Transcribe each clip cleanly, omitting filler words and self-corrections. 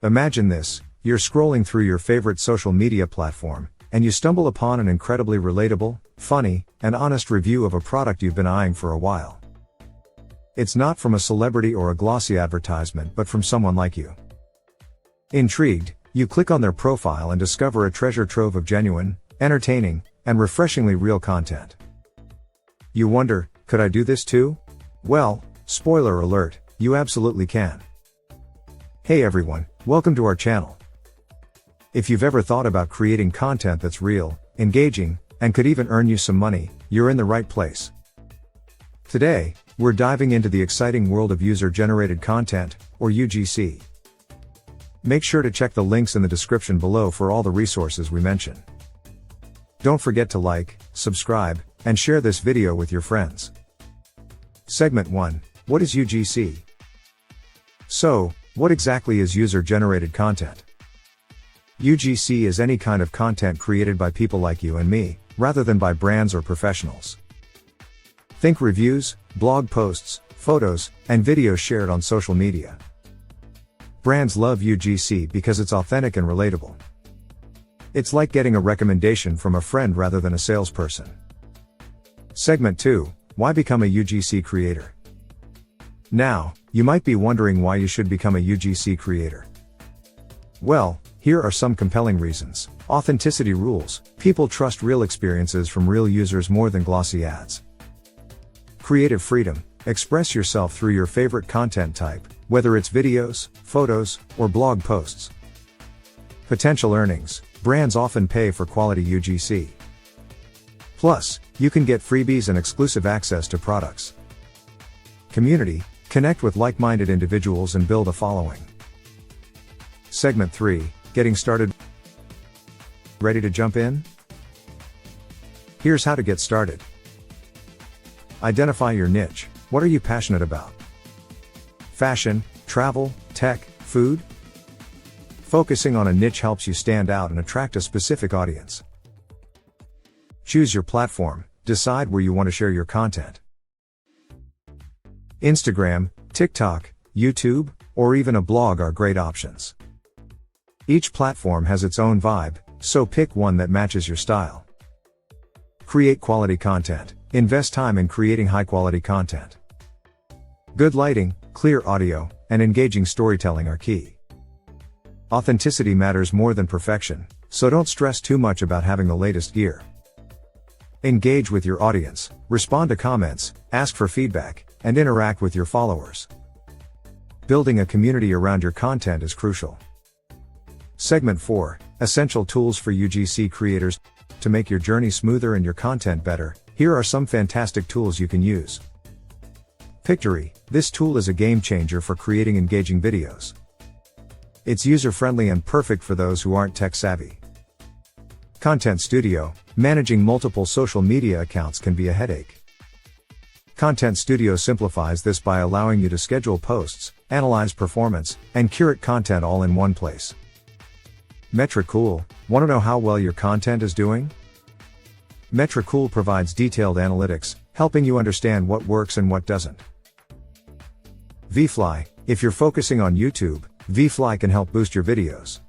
Imagine this, you're scrolling through your favorite social media platform, and you stumble upon an incredibly relatable, funny, and honest review of a product you've been eyeing for a while. It's not from a celebrity or a glossy advertisement but from someone like you. Intrigued, you click on their profile and discover a treasure trove of genuine, entertaining, and refreshingly real content. You wonder, could I do this too? Well, spoiler alert, you absolutely can. Hey everyone, welcome to our channel. If you've ever thought about creating content that's real, engaging, and could even earn you some money, you're in the right place. Today, we're diving into the exciting world of user-generated content, or UGC. Make sure to check the links in the description below for all the resources we mention. Don't forget to like, subscribe, and share this video with your friends. Segment 1. What is UGC? So, what exactly is user-generated content? UGC is any kind of content created by people like you and me, rather than by brands or professionals. Think reviews, blog posts, photos, and videos shared on social media. Brands love UGC because it's authentic and relatable. It's like getting a recommendation from a friend rather than a salesperson. Segment 2. Why become a UGC creator? Now, you might be wondering why you should become a UGC creator. Well, here are some compelling reasons. Authenticity rules. People trust real experiences from real users more than glossy ads. Creative freedom. Express yourself through your favorite content type, whether it's videos, photos, or blog posts. Potential earnings. Brands often pay for quality UGC. Plus, you can get freebies and exclusive access to products. Community. Connect with like-minded individuals and build a following. Segment 3. Getting started. Ready to jump in? Here's how to get started. Identify your niche. What are you passionate about? Fashion, travel, tech, food? Focusing on a niche helps you stand out and attract a specific audience. Choose your platform. Decide where you want to share your content. Instagram, TikTok, YouTube, or even a blog are great options. Each platform has its own vibe, so pick one that matches your style. Create quality content. Invest time in creating high-quality content. Good lighting, clear audio, and engaging storytelling are key. Authenticity matters more than perfection, so don't stress too much about having the latest gear. Engage with your audience, respond to comments, ask for feedback, and interact with your followers. Building a community around your content is crucial. Segment 4. Essential tools for UGC creators. To make your journey smoother and your content better, here are some fantastic tools you can use. Pictory. This tool is a game changer for creating engaging videos. It's user-friendly and perfect for those who aren't tech-savvy. ContentStudio. Managing multiple social media accounts can be a headache. ContentStudio simplifies this by allowing you to schedule posts, analyze performance, and curate content all in one place. Metricool. Want to know how well your content is doing? Metricool provides detailed analytics, helping you understand what works and what doesn't. VFly. If you're focusing on YouTube, VFly can help boost your videos.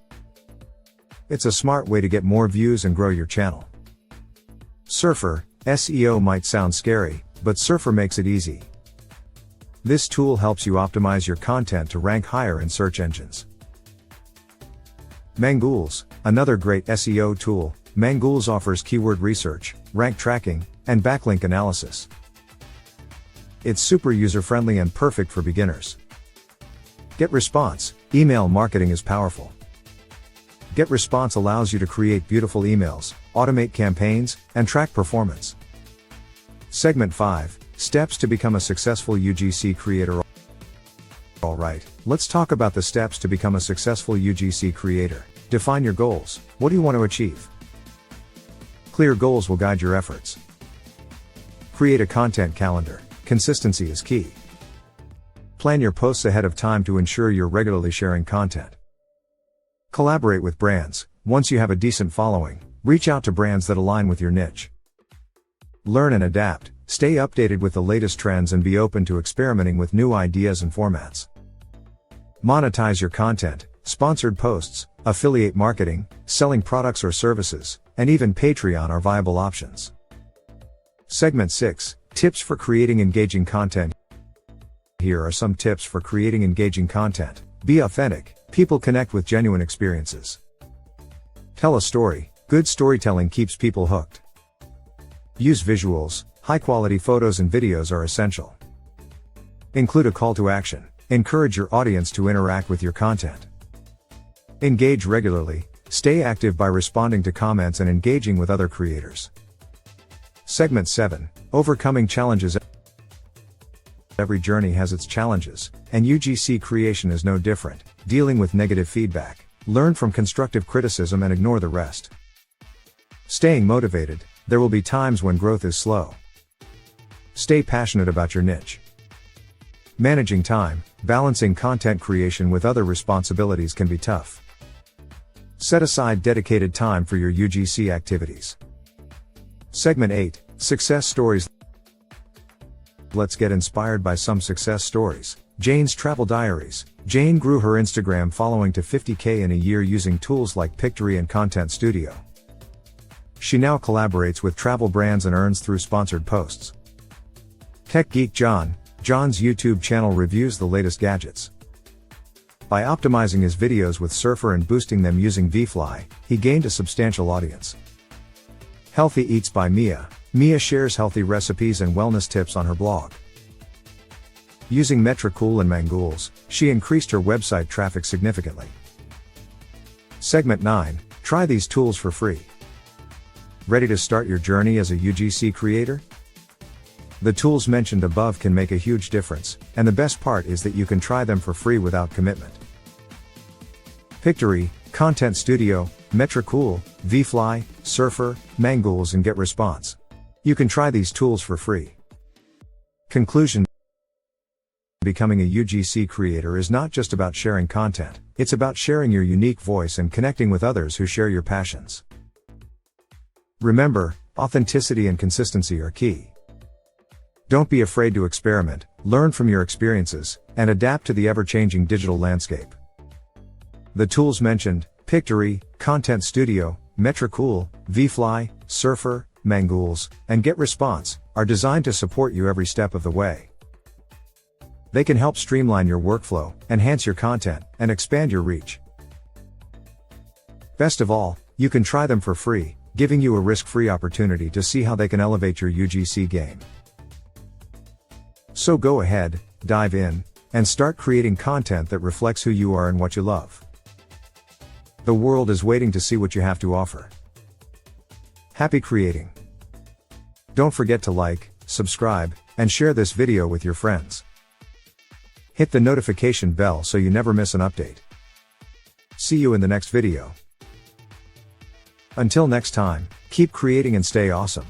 It's a smart way to get more views and grow your channel. Surfer. SEO might sound scary, but Surfer makes it easy. This tool helps you optimize your content to rank higher in search engines. Mangools. Another great SEO tool, Mangools offers keyword research, rank tracking, and backlink analysis. It's super user-friendly and perfect for beginners. GetResponse. Email marketing is powerful. GetResponse allows you to create beautiful emails, automate campaigns, and track performance. Segment 5. Steps to become a successful UGC creator. Alright, let's talk about the steps to become a successful UGC creator. Define your goals. What do you want to achieve? Clear goals will guide your efforts. Create a content calendar. Consistency is key. Plan your posts ahead of time to ensure you're regularly sharing content. Collaborate with brands. Once you have a decent following, reach out to brands that align with your niche. Learn and adapt. Stay updated with the latest trends and be open to experimenting with new ideas and formats. Monetize your content. sponsored posts, affiliate marketing, selling products or services, and even Patreon are viable options. Segment 6, Tips for creating engaging content. Here are some tips for creating engaging content. Be authentic. People connect with genuine experiences. Tell a story. Good storytelling keeps people hooked. Use visuals. High-quality photos and videos are essential. Include a call to action. Encourage your audience to interact with your content. Engage regularly. Stay active by responding to comments and engaging with other creators. Segment 7, Overcoming challenges. Every journey has its challenges, and UGC creation is no different. Dealing with negative feedback. Learn from constructive criticism and ignore the rest. Staying motivated. There will be times when growth is slow. Stay passionate about your niche. Managing time. Balancing content creation with other responsibilities can be tough. Set aside dedicated time for your UGC activities. Segment 8, Success Stories. Let's get inspired by some success stories. Jane's Travel Diaries. Jane grew her Instagram following to 50K in a year using tools like Pictory and ContentStudio. She now collaborates with travel brands and earns through sponsored posts. Tech Geek John. John's YouTube channel reviews the latest gadgets. By optimizing his videos with Surfer and boosting them using VFly, he gained a substantial audience. Healthy Eats by Mia. Mia shares healthy recipes and wellness tips on her blog. Using Metricool and Mangools, she increased her website traffic significantly. Segment 9, Try these tools for free. Ready to start your journey as a UGC creator? The tools mentioned above can make a huge difference, and the best part is that you can try them for free without commitment. Pictory, ContentStudio, Metricool, VFly, Surfer, Mangools and GetResponse. You can try these tools for free. Conclusion. Becoming a UGC creator is not just about sharing content, it's about sharing your unique voice and connecting with others who share your passions. Remember, authenticity and consistency are key. Don't be afraid to experiment, learn from your experiences, and adapt to the ever-changing digital landscape. The tools mentioned, Pictory, ContentStudio, Metricool, VFly, Surfer, Mangools, and GetResponse, are designed to support you every step of the way. They can help streamline your workflow, enhance your content, and expand your reach. Best of all, you can try them for free, giving you a risk-free opportunity to see how they can elevate your UGC game. So go ahead, dive in, and start creating content that reflects who you are and what you love. The world is waiting to see what you have to offer. Happy creating! Don't forget to like, subscribe, and share this video with your friends. Hit the notification bell so you never miss an update. See you in the next video. Until next time, keep creating and stay awesome.